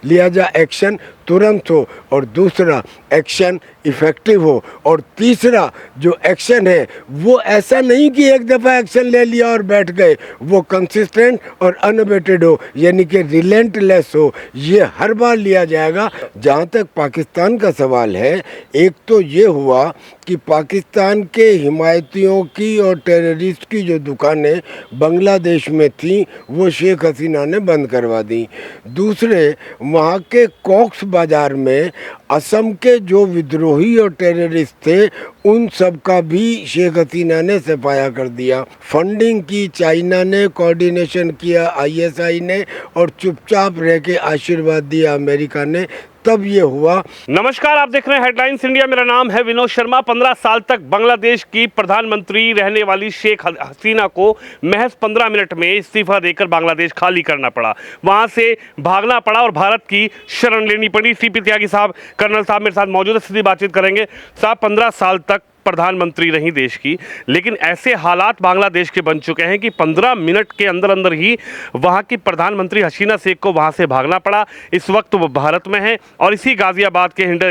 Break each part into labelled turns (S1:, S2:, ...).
S1: लिया जा एक्शन तुरंत हो, और दूसरा एक्शन इफ़ेक्टिव हो, और तीसरा जो एक्शन है वो ऐसा नहीं कि एक दफ़ा एक्शन ले लिया और बैठ गए, वो कंसिस्टेंट और अनअबेटेड हो, यानी कि रिलेंटलेस हो, ये हर बार लिया जाएगा। जहाँ तक पाकिस्तान का सवाल है, एक तो ये हुआ कि पाकिस्तान के हिमायतियों की और टेररिस्ट की जो दुकानें बांग्लादेश में थी वो शेख हसीना ने बंद करवा दी। दूसरे, वहाँ के कॉक्स बाज़ार में असम के जो विद्रोही और टेररिस्ट थे उन सब का भी शेख हसीना ने सफाया कर दिया। फंडिंग की चाइना ने, कोऑर्डिनेशन किया आईएसआई ने, और चुपचाप रह के आशीर्वाद दिया अमेरिका ने। तब ये हुआ।
S2: नमस्कार, आप देख रहे हैं हेडलाइंस इंडिया। मेरा नाम है विनोद शर्मा। 15 साल तक बांग्लादेश की प्रधानमंत्री रहने वाली शेख हसीना को महज 15 मिनट में इस्तीफा देकर बांग्लादेश खाली करना पड़ा, वहां से भागना पड़ा और भारत की शरण लेनी पड़ी। सीपी त्यागी साहब, कर्नल साहब मेरे साथ मौजूद है, सीधी बातचीत करेंगे। साहब, 15 साल तक प्रधानमंत्री रही देश की, लेकिन ऐसे हालात बांग्लादेश के बन चुके हैं कि 15 मिनट के अंदर अंदर ही वहां की प्रधानमंत्री हसीना शेख को वहां से भागना पड़ा। इस वक्त वो भारत में है और इसी गाजियाबाद के हिंडन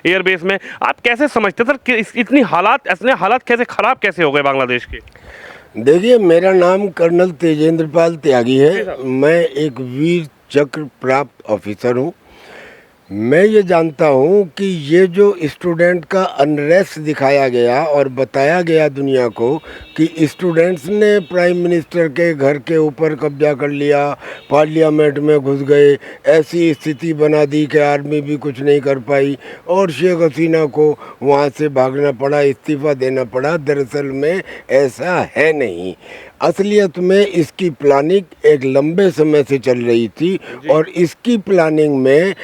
S2: एयरबेस में। आप कैसे समझते सर कि ऐसे हालात कैसे खराब कैसे हो गए बांग्लादेश के?
S1: देखिए, मेरा नाम कर्नल तेजेंद्रपाल त्यागी है। मैं एक वीर चक्र प्राप्त ऑफिसर हूँ। मैं ये जानता हूँ कि ये जो स्टूडेंट का अनरेस्ट दिखाया गया और बताया गया दुनिया को कि स्टूडेंट्स ने प्राइम मिनिस्टर के घर के ऊपर कब्जा कर लिया, पार्लियामेंट में घुस गए, ऐसी स्थिति बना दी कि आर्मी भी कुछ नहीं कर पाई और शेख हसीना को वहाँ से भागना पड़ा, इस्तीफ़ा देना पड़ा। दरअसल में ऐसा है नहीं। असलियत में इसकी प्लानिंग एक लंबे समय से चल रही थी और इसकी प्लानिंग में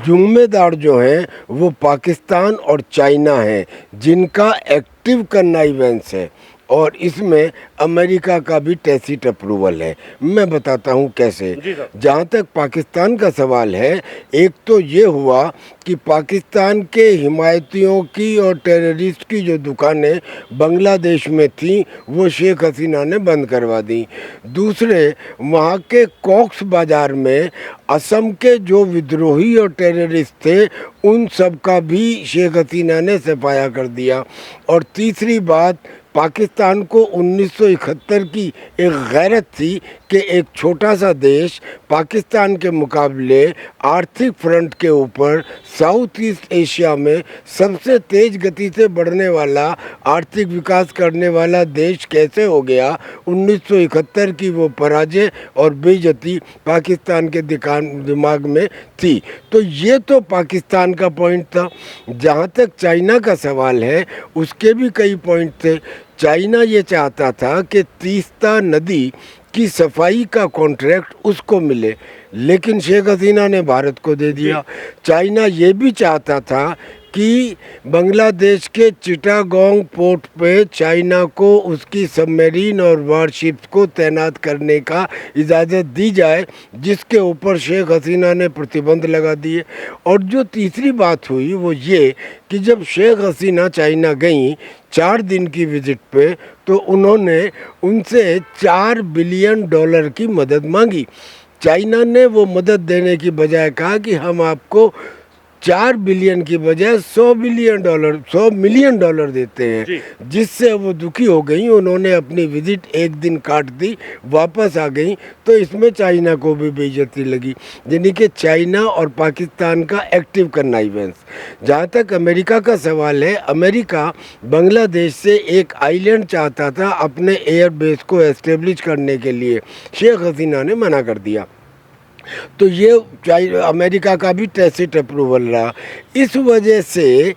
S1: जिम्मेदार जो हैं वो पाकिस्तान और चाइना हैं, जिनका एक्टिव कन्नाइवेंस है, और इसमें अमेरिका का भी टैसिट अप्रूवल है। मैं बताता हूँ कैसे। जहाँ तक पाकिस्तान का सवाल है, एक तो ये हुआ कि पाकिस्तान के हिमायतियों की और टेररिस्ट की जो दुकानें बांग्लादेश में थी वो शेख हसीना ने बंद करवा दी। दूसरे, वहाँ के कॉक्स बाज़ार में असम के जो विद्रोही और टेररिस्ट थे उन सब का भी शेख हसीना ने सफाया कर दिया। और तीसरी बात, पाकिस्तान को 1971 की एक गैरत थी कि एक छोटा सा देश पाकिस्तान के मुकाबले आर्थिक फ्रंट के ऊपर साउथ ईस्ट एशिया में सबसे तेज़ गति से बढ़ने वाला, आर्थिक विकास करने वाला देश कैसे हो गया। 1971 की वो पराजय और बेइज्जती पाकिस्तान के दिमाग में थी। तो ये तो पाकिस्तान का पॉइंट था। जहाँ तक चाइना का सवाल है, उसके भी कई पॉइंट थे। चाइना ये चाहता था कि तीस्ता नदी की सफाई का कॉन्ट्रैक्ट उसको मिले, लेकिन शेख हसीना ने भारत को दे दिया। चाइना ये भी चाहता था कि बांग्लादेश के चिटागोंग पोर्ट पे चाइना को उसकी सबमरीन और वारशिप्स को तैनात करने का इजाज़त दी जाए, जिसके ऊपर शेख हसीना ने प्रतिबंध लगा दिए। और जो तीसरी बात हुई वो ये कि जब शेख हसीना चाइना गई 4 दिन की विज़िट पे, तो उन्होंने उनसे $4 बिलियन की मदद मांगी। चाइना ने वो मदद देने की बजाय कहा कि हम आपको 4 बिलियन की बजाय $100 मिलियन देते हैं, जिससे वो दुखी हो गई। उन्होंने अपनी विजिट एक दिन काट दी, वापस आ गई। तो इसमें चाइना को भी बेइज्जती लगी, यानी कि चाइना और पाकिस्तान का एक्टिव कन्नाइवेंस। जहाँ तक अमेरिका का सवाल है, अमेरिका बांग्लादेश से एक आइलैंड चाहता था अपने एयर बेस को एस्टेब्लिश करने के लिए। शेख हसीना ने मना कर दिया। तो ये अमेरिका का भी टैसिट अप्रूवल रहा। इस वजह से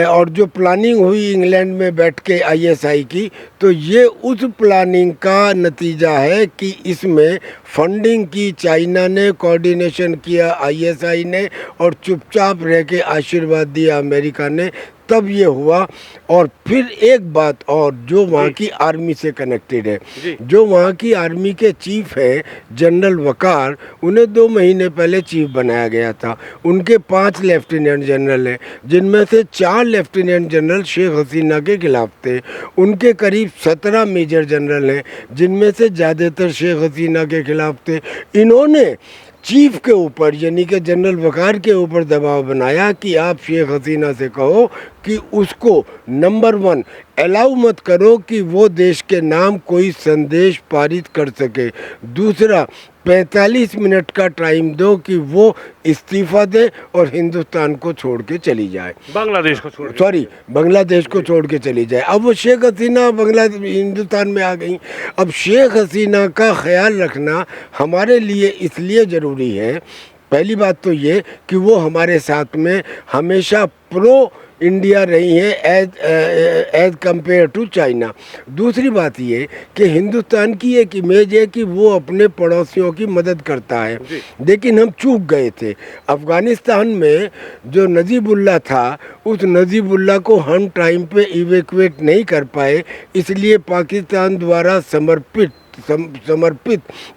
S1: और जो प्लानिंग हुई इंग्लैंड में बैठ के आईएसआई की, तो ये उस प्लानिंग का नतीजा है कि इसमें फंडिंग की चाइना ने, कोऑर्डिनेशन किया आईएसआई ने, और चुपचाप रह के आशीर्वाद दिया अमेरिका ने। तब ये हुआ। और फिर एक बात और जो वहाँ की आर्मी से कनेक्टेड है, जो वहाँ की आर्मी के चीफ हैं जनरल वकार, उन्हें 2 महीने पहले चीफ बनाया गया था। उनके 5 लेफ्टिनेंट जनरल हैं, जिनमें से 4 लेफ्टिनेंट जनरल शेख हसीना के खिलाफ थे। उनके करीब 17 मेजर जनरल हैं, जिनमें से ज़्यादातर शेख हसीना के खिलाफ थे। इन्होंने चीफ के ऊपर यानी कि जनरल वक़ार के ऊपर दबाव बनाया कि आप शेख हसीना से कहो कि उसको नंबर 1 अलाउ मत करो कि वो देश के नाम कोई संदेश पारित कर सके। दूसरा, 45 मिनट का टाइम दो कि वो इस्तीफ़ा दे और हिंदुस्तान को छोड़ के चली जाए,
S2: बांग्लादेश को छोड़
S1: बांग्लादेश को छोड़ के चली जाए। अब वो शेख हसीना हिंदुस्तान में आ गई। अब शेख हसीना का ख्याल रखना हमारे लिए इसलिए ज़रूरी है, पहली बात तो ये कि वो हमारे साथ में हमेशा प्रो इंडिया रही है एज कंपेयर टू चाइना। दूसरी बात ये कि हिंदुस्तान की एक इमेज है कि वो अपने पड़ोसियों की मदद करता है, लेकिन हम चूक गए थे। अफ़गानिस्तान में जो नजीबुल्ला था, उस नजीबुल्ला को हम टाइम पे इवैक्यूएट नहीं कर पाए, इसलिए पाकिस्तान द्वारा समर्पित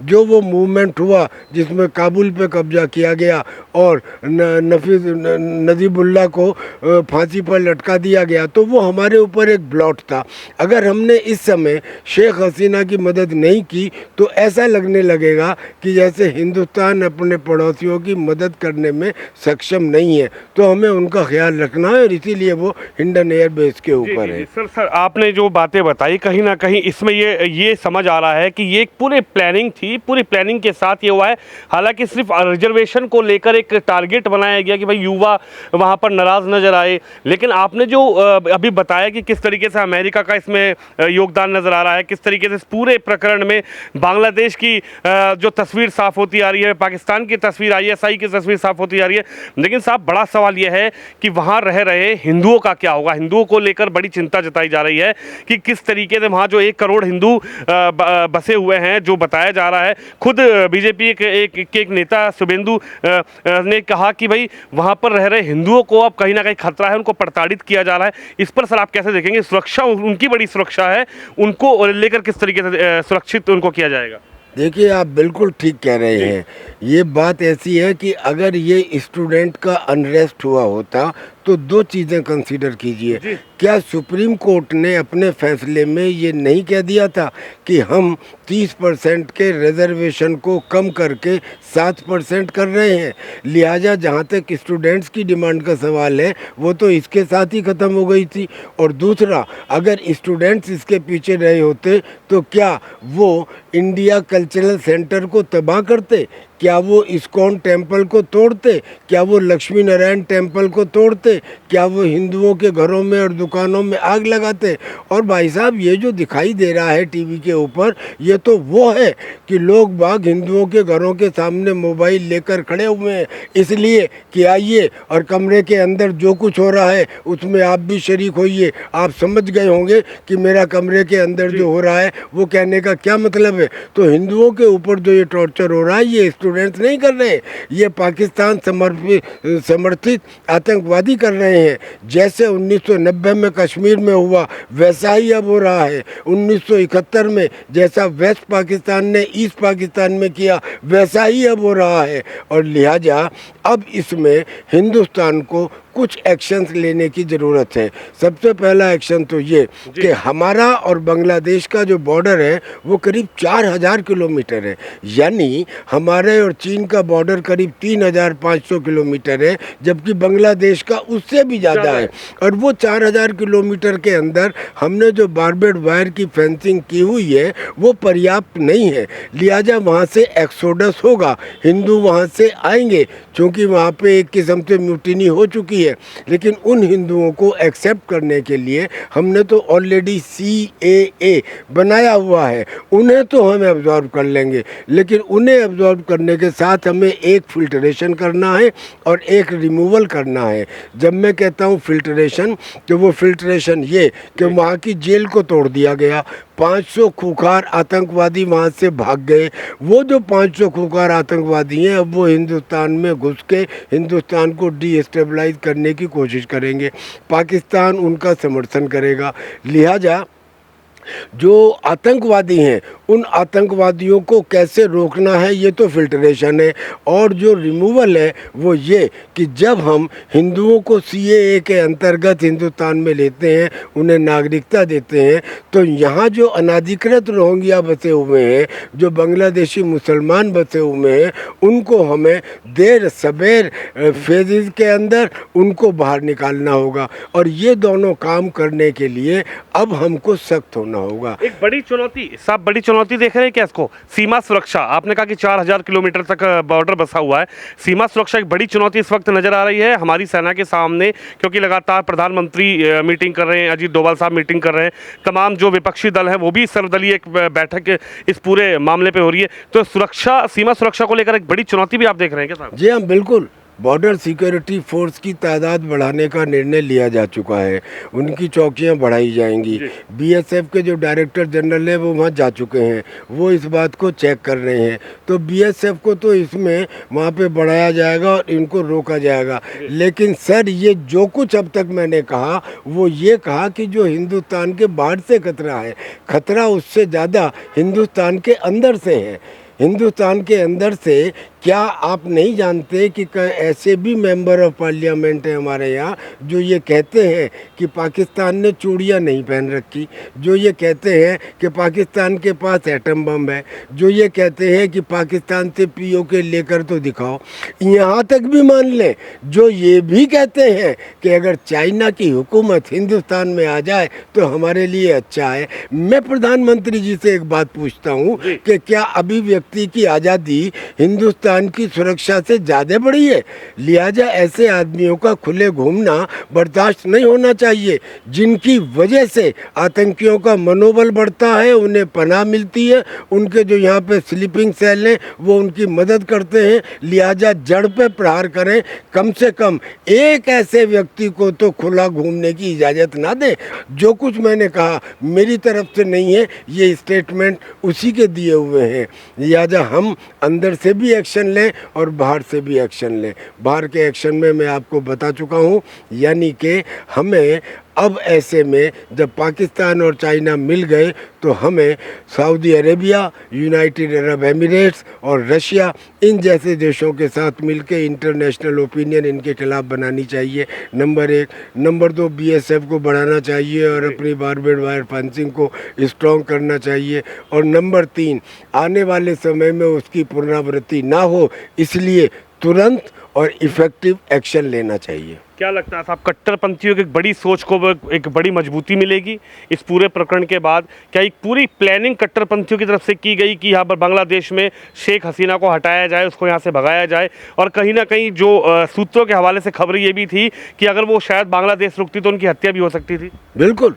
S1: जो वो मूवमेंट हुआ जिसमें काबुल पे कब्जा किया गया और नजीबुल्ला को फांसी पर लटका दिया गया, तो वो हमारे ऊपर एक ब्लॉट था। अगर हमने इस समय शेख हसीना की मदद नहीं की तो ऐसा लगने लगेगा कि जैसे हिंदुस्तान अपने पड़ोसियों की मदद करने में सक्षम नहीं है। तो हमें उनका ख्याल रखना है और इसीलिए वो हिंडन एयर बेस के ऊपर है।
S2: सर आपने जो बातें बताई कहीं ना कहीं इसमें ये समझ आ रहा है कि ये एक पूरी प्लानिंग थी, पूरी प्लानिंग के साथ ये हुआ है। हालांकि सिर्फ रिजर्वेशन को लेकर एक टारगेट बनाया गया कि भाई युवा वहां पर नाराज नजर आए, लेकिन आपने जो अभी बताया कि किस तरीके से अमेरिका का इसमें योगदान नजर आ रहा है, किस तरीके से इस पूरे प्रकरण में बांग्लादेश की जो तस्वीर साफ होती आ रही है, पाकिस्तान की तस्वीर, ISI की तस्वीर साफ होती आ रही है। लेकिन साहब बड़ा सवाल यह है कि वहां रह रहे हिंदुओं का क्या होगा। हिंदुओं को लेकर बड़ी चिंता जताई जा रही है कि किस तरीके से वहां जो 1 करोड़ हिंदू बसे हुए हैं, जो बताया जा रहा है। खुद बीजेपी के एक नेता शुभेंदु ने कहा कि भाई वहां पर रह रहे हिंदुओं को अब कहीं ना कहीं खतरा है, उनको प्रताड़ित किया जा रहा है। इस पर सर आप कैसे देखेंगे? सुरक्षा उनकी बड़ी सुरक्षा है, उनको लेकर किस तरीके से सुरक्षित उनको किया जाएगा?
S1: देखिए, आप बिल्कुल ठीक कह रहे हैं। ये बात ऐसी है कि अगर ये स्टूडेंट का अनरेस्ट हुआ होता तो 2 चीज़ें कंसीडर कीजिए। क्या सुप्रीम कोर्ट ने अपने फैसले में ये नहीं कह दिया था कि हम 30% के रिजर्वेशन को कम करके 7% कर रहे हैं? लिहाजा जहाँ तक स्टूडेंट्स की डिमांड का सवाल है वो तो इसके साथ ही ख़त्म हो गई थी। और दूसरा, अगर स्टूडेंट्स इसके पीछे रहे होते तो क्या वो इंडिया कल्चरल सेंटर को तबाह करते? क्या वो इस्कॉन टेम्पल को तोड़ते? क्या वो लक्ष्मी नारायण टेम्पल को तोड़ते? क्या वो हिंदुओं के घरों में और दुकानों में आग लगाते? और भाई साहब, ये जो दिखाई दे रहा है टीवी के ऊपर, ये तो वो है कि लोग बाग हिंदुओं के घरों के सामने मोबाइल लेकर खड़े हुए हैं इसलिए कि आइए और कमरे के अंदर जो कुछ हो रहा है उसमें आप भी शरीक होइए। आप समझ गए होंगे कि मेरा कमरे के अंदर जो हो रहा है वो कहने का क्या मतलब है। तो हिंदुओं के ऊपर जो ये टॉर्चर हो रहा है ये स्टूडेंट्स नहीं कर रहे, ये पाकिस्तान समर्थित आतंकवादी कर रहे हैं। जैसे 1990 में कश्मीर में हुआ वैसा ही अब हो रहा है। 1971 में जैसा वेस्ट पाकिस्तान ने ईस्ट पाकिस्तान में किया वैसा ही अब हो रहा है। और लिहाजा अब इसमें हिंदुस्तान को कुछ एक्शंस लेने की ज़रूरत है। सबसे पहला एक्शन तो ये कि हमारा और बांग्लादेश का जो बॉर्डर है वो करीब 4000 किलोमीटर है, यानी हमारे और चीन का बॉर्डर करीब 3500 किलोमीटर है, जबकि बांग्लादेश का उससे भी ज़्यादा है। और वो 4000 किलोमीटर के अंदर हमने जो बारबेड वायर की फेंसिंग की हुई है वो पर्याप्त नहीं है। लिहाजा वहाँ से एक्सोडस होगा, हिंदू वहाँ से आएंगे, क्योंकि वहाँ पे एक किस्म से म्यूटिनी हो चुकी है। लेकिन उन हिंदुओं को एक्सेप्ट करने के लिए हमने तो ऑलरेडी CAA बनाया हुआ है, उन्हें तो हम एब्जॉर्ब कर लेंगे, लेकिन उन्हें एब्जॉर्ब करने के साथ हमें एक फिल्ट्रेशन करना है और एक रिमूवल करना है। जब मैं कहता हूँ फिल्ट्रेशन, तो वो फिल्ट्रेशन ये कि वहाँ की जेल को तोड़ दिया गया, 500 खूंखार आतंकवादी वहाँ से भाग गए। वो जो 500 खूंखार आतंकवादी हैं अब वो हिंदुस्तान में घुस के हिंदुस्तान को डीस्टेबलाइज करने की कोशिश करेंगे। पाकिस्तान उनका समर्थन करेगा। लिहाजा जो आतंकवादी हैं उन आतंकवादियों को कैसे रोकना है, ये तो फिल्ट्रेशन है। और जो रिमूवल है वो ये कि जब हम हिंदुओं को सीएए के अंतर्गत हिंदुस्तान में लेते हैं, उन्हें नागरिकता देते हैं, तो यहाँ जो अनाधिकृत रोहिंग्या बसे हुए हैं, जो बांग्लादेशी मुसलमान बसे हुए हैं, उनको हमें देर सबेर फेजेस के अंदर उनको बाहर निकालना होगा। और ये दोनों काम करने के लिए अब हमको सख्त होना होगा।
S2: एक बड़ी चुनौती साहब, बड़ी चुनौती देख रहे हैं क्या इसको? सीमा सुरक्षा, आपने कहा कि 4000 किलोमीटर तक बॉर्डर बसा हुआ है। सीमा सुरक्षा एक बड़ी चुनौती इस वक्त नजर आ रही है हमारी सेना के सामने, क्योंकि लगातार प्रधानमंत्री मीटिंग कर रहे हैं, अजीत डोभाल साहब मीटिंग कर रहे हैं, तमाम जो विपक्षी दल हैं वो भी सर्वदलीय एक बैठक इस पूरे मामले पे हो रही है। तो सुरक्षा, सीमा सुरक्षा को लेकर एक बड़ी चुनौती भी आप देख रहे हैं क्या साहब?
S1: जी हाँ, बिल्कुल। बॉर्डर सिक्योरिटी फोर्स की तादाद बढ़ाने का निर्णय लिया जा चुका है, उनकी चौकियां बढ़ाई जाएंगी। बीएसएफ के जो डायरेक्टर जनरल है वो वहाँ जा चुके हैं, वो इस बात को चेक कर रहे हैं। तो बीएसएफ को तो इसमें वहाँ पे बढ़ाया जाएगा और इनको रोका जाएगा। लेकिन सर, ये जो कुछ अब तक मैंने कहा वो ये कहा कि जो हिंदुस्तान के बाहर से खतरा है, खतरा उससे ज़्यादा हिंदुस्तान के अंदर से है। हिंदुस्तान के अंदर से क्या आप नहीं जानते कि ऐसे भी मेंबर ऑफ पार्लियामेंट हैं हमारे यहाँ जो ये कहते हैं कि पाकिस्तान ने चूड़ियाँ नहीं पहन रखी, जो ये कहते हैं कि पाकिस्तान के पास एटम बम है, जो ये कहते हैं कि पाकिस्तान से पीओके लेकर तो दिखाओ। यहाँ तक भी मान लें, जो ये भी कहते हैं कि अगर चाइना की हुकूमत हिंदुस्तान में आ जाए तो हमारे लिए अच्छा है। मैं प्रधानमंत्री जी से एक बात पूछता हूँ कि क्या अभिव्यक्ति की आज़ादी हिंदुस्तान की सुरक्षा से ज़्यादा बड़ी है? लिहाजा ऐसे आदमियों का खुले घूमना बर्दाश्त नहीं होना चाहिए, जिनकी वजह से आतंकियों का मनोबल बढ़ता है, उन्हें पनाह मिलती है, उनके जो यहाँ पे स्लीपिंग सेल हैं वो उनकी मदद करते हैं। लिहाजा जड़ पे प्रहार करें, कम से कम एक ऐसे व्यक्ति को तो खुला घूमने की इजाज़त ना दें। जो कुछ मैंने कहा मेरी तरफ से नहीं है, ये स्टेटमेंट उसी के दिए हुए हैं। लिहाजा हम अंदर से भी एक्शन लें और बाहर से भी एक्शन लें। बाहर के एक्शन में मैं आपको बता चुका हूँ, यानी कि हमें अब ऐसे में जब पाकिस्तान और चाइना मिल गए तो हमें Saudi Arabia, United Arab Emirates और रशिया, इन जैसे देशों के साथ मिलकर इंटरनेशनल ओपिनियन इनके खिलाफ बनानी चाहिए, नंबर 1। नंबर 2, बीएसएफ को बढ़ाना चाहिए और अपनी बारबेड वायर फेंसिंग को स्ट्रॉन्ग करना चाहिए। और नंबर 3, आने वाले समय में उसकी पुनरावृत्ति ना हो, इसलिए तुरंत और इफ़ेक्टिव एक्शन लेना चाहिए।
S2: क्या लगता है साहब, कट्टरपंथियों की एक बड़ी सोच को एक बड़ी मजबूती मिलेगी इस पूरे प्रकरण के बाद? क्या एक पूरी प्लानिंग कट्टरपंथियों की तरफ से की गई कि यहाँ पर बांग्लादेश में शेख हसीना को हटाया जाए, उसको यहाँ से भगाया जाए? और कहीं ना कहीं जो सूत्रों के हवाले से खबर ये भी थी कि अगर वो शायद बांग्लादेश रुकती तो उनकी हत्या भी हो सकती थी।
S1: बिल्कुल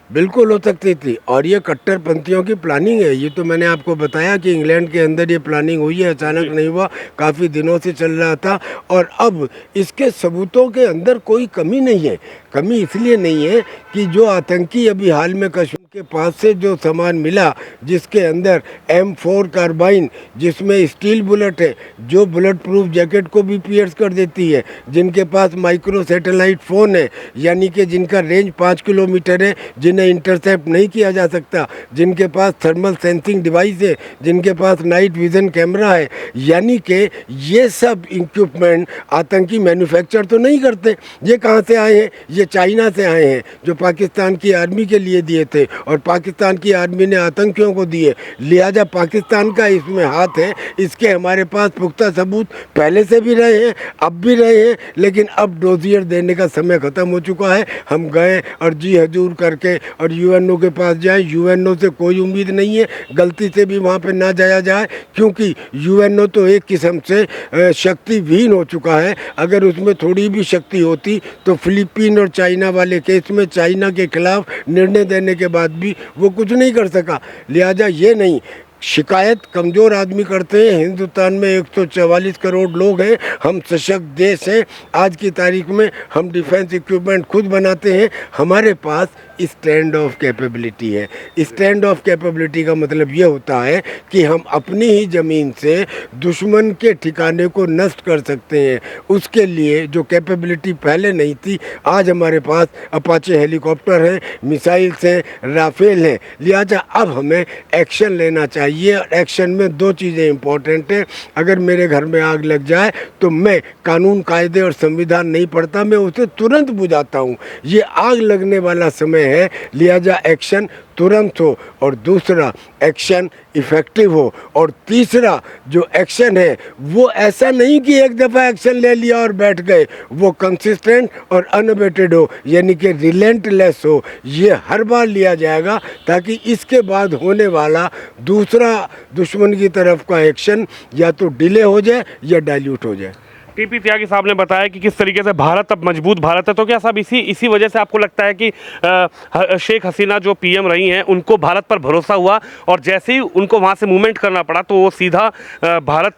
S1: बिल्कुल हो सकती थी। और ये कट्टरपंथियों की प्लानिंग है, ये तो मैंने आपको बताया कि इंग्लैंड के अंदर ये प्लानिंग हुई है, अचानक नहीं हुआ, काफ़ी दिनों से चल रहा था। और अब इसके सबूतों के अंदर कोई कमी नहीं है। कमी इसलिए नहीं है कि जो आतंकी अभी हाल में कश्मीर के पास से जो सामान मिला, जिसके अंदर M4 कार्बाइन, जिसमें स्टील बुलेट है, जो बुलेट प्रूफ जैकेट को भी पियर्स कर देती है, जिनके पास माइक्रो सैटेलाइट फ़ोन है, यानी कि जिनका रेंज 5 किलोमीटर है, जिन्हें इंटरसेप्ट नहीं किया जा सकता, जिनके पास थर्मल सेंसिंग डिवाइस है, जिनके पास नाइट विज़न कैमरा है, यानी कि ये सब इक्विपमेंट आतंकी मैन्युफैक्चर तो नहीं करते। ये कहाँ से आए हैं? ये चाइना से आए हैं, जो पाकिस्तान की आर्मी के लिए दिए थे और पाकिस्तान की आर्मी ने आतंकियों को दिए। लिहाजा पाकिस्तान का इसमें हाथ है। इसके हमारे पास पुख्ता सबूत पहले से भी रहे हैं, अब भी रहे हैं, लेकिन अब डोजियर देने का समय ख़त्म हो चुका है। हम गए और जी हजूर करके और यूएनओ के पास जाएं। यूएनओ से कोई उम्मीद नहीं है, गलती से भी वहाँ पे ना जाया जाए, क्योंकि यूएनओ तो एक किस्म से शक्तिहीन हो चुका है। अगर उसमें थोड़ी भी शक्ति होती तो फिलीपीन और चाइना वाले केस में चाइना के खिलाफ निर्णय देने के बाद भी वो कुछ नहीं कर सका। लिहाजा ये नहीं, शिकायत कमज़ोर आदमी करते हैं। हिंदुस्तान में 144 करोड़ लोग हैं, हम सशक्त देश हैं। आज की तारीख में हम डिफेंस इक्विपमेंट खुद बनाते हैं, हमारे पास स्टैंड ऑफ कैपेबिलिटी है। स्टैंड ऑफ कैपेबिलिटी का मतलब ये होता है कि हम अपनी ही ज़मीन से दुश्मन के ठिकाने को नष्ट कर सकते हैं। उसके लिए जो कैपेबिलिटी पहले नहीं थी, आज हमारे पास अपाचे हेलीकॉप्टर हैं, मिसाइल्स हैं, राफेल हैं। लिहाजा अब हमें एक्शन लेना चाहिए और एक्शन में दो चीज़ें इंपॉर्टेंट हैं। अगर मेरे घर में आग लग जाए तो मैं कानून कायदे और संविधान नहीं पढ़ता, मैं उसे तुरंत बुझाता हूँ। ये आग लगने वाला समय है, लिहाजा एक्शन तुरंत हो, और दूसरा एक्शन इफ़ेक्टिव हो, और तीसरा जो एक्शन है वो ऐसा नहीं कि एक दफ़ा एक्शन ले लिया और बैठ गए, वो कंसिस्टेंट और अनअबेटेड हो, यानी कि रिलेंटलेस हो। ये हर बार लिया जाएगा ताकि इसके बाद होने वाला दूसरा दुश्मन की तरफ का एक्शन या तो डिले हो जाए या डाइल्यूट हो जाए।
S2: टीपी त्यागी साहब ने बताया कि किस तरीके से भारत अब मजबूत भारत है। तो क्या साहब इसी वजह से आपको लगता है कि शेख हसीना जो पीएम रही हैं उनको भारत पर भरोसा हुआ और जैसे ही उनको वहाँ से मूवमेंट करना पड़ा तो वो सीधा भारत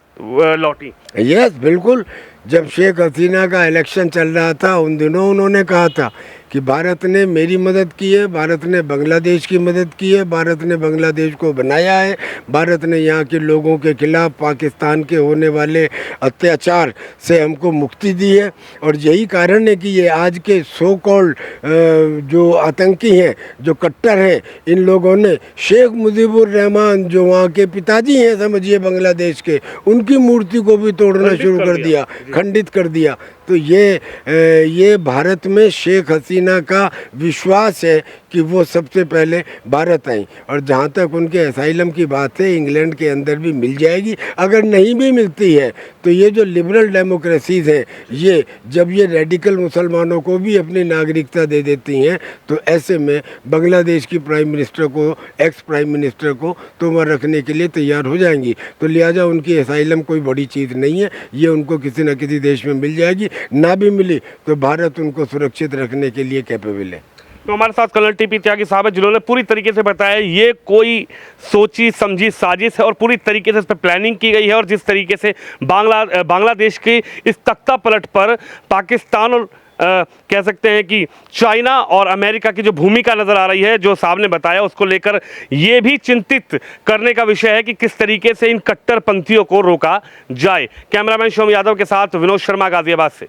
S2: लौटी?
S1: यस, बिल्कुल। जब शेख हसीना का इलेक्शन चल रहा था उन दिनों उन्होंने कहा था कि भारत ने मेरी मदद की है, भारत ने बांग्लादेश की मदद की है, भारत ने बांग्लादेश को बनाया है, भारत ने यहाँ के लोगों के खिलाफ पाकिस्तान के होने वाले अत्याचार से हमको मुक्ति दी है। और यही कारण है कि ये आज के सो कॉल्ड जो आतंकी हैं, जो कट्टर हैं, इन लोगों ने शेख मुजीबुर रहमान जो वहाँ के पिताजी हैं समझिए बांग्लादेश के, उनकी मूर्ति को भी तोड़ना शुरू कर दिया, खंडित कर दिया। तो ये भारत में शेख हसीना का विश्वास है कि वो सबसे पहले भारत आई। और जहाँ तक उनके असाइलम की बात है, इंग्लैंड के अंदर भी मिल जाएगी। अगर नहीं भी मिलती है तो ये जो लिबरल डेमोक्रेसीज़ हैं, ये जब ये रेडिकल मुसलमानों को भी अपनी नागरिकता दे देती हैं तो ऐसे में बांग्लादेश की प्राइम मिनिस्टर को, एक्स प्राइम मिनिस्टर को तो वहाँ रखने के लिए तैयार हो जाएंगी। तो लिहाजा उनकी असाइलम कोई बड़ी चीज़ नहीं है, ये उनको किसी न किसी देश में मिल जाएगी। ना भी मिली तो भारत उनको सुरक्षित रखने के लिए कैपेबल है।
S2: तो हमारे साथ कर्नल टीपी त्यागी साहब है जिन्होंने पूरी तरीके से बताया ये कोई सोची समझी साजिश है और पूरी तरीके से इस पर प्लानिंग की गई है। और जिस तरीके से बांग्लादेश के इस तख्ता पलट पर पाकिस्तान और कह सकते हैं कि चाइना और अमेरिका की जो भूमिका नज़र आ रही है, जो साहब ने बताया, उसको लेकर ये भी चिंतित करने का विषय है कि किस तरीके से इन कट्टरपंथियों को रोका जाए। कैमरामैन शोम यादव के साथ विनोद शर्मा, गाजियाबाद से।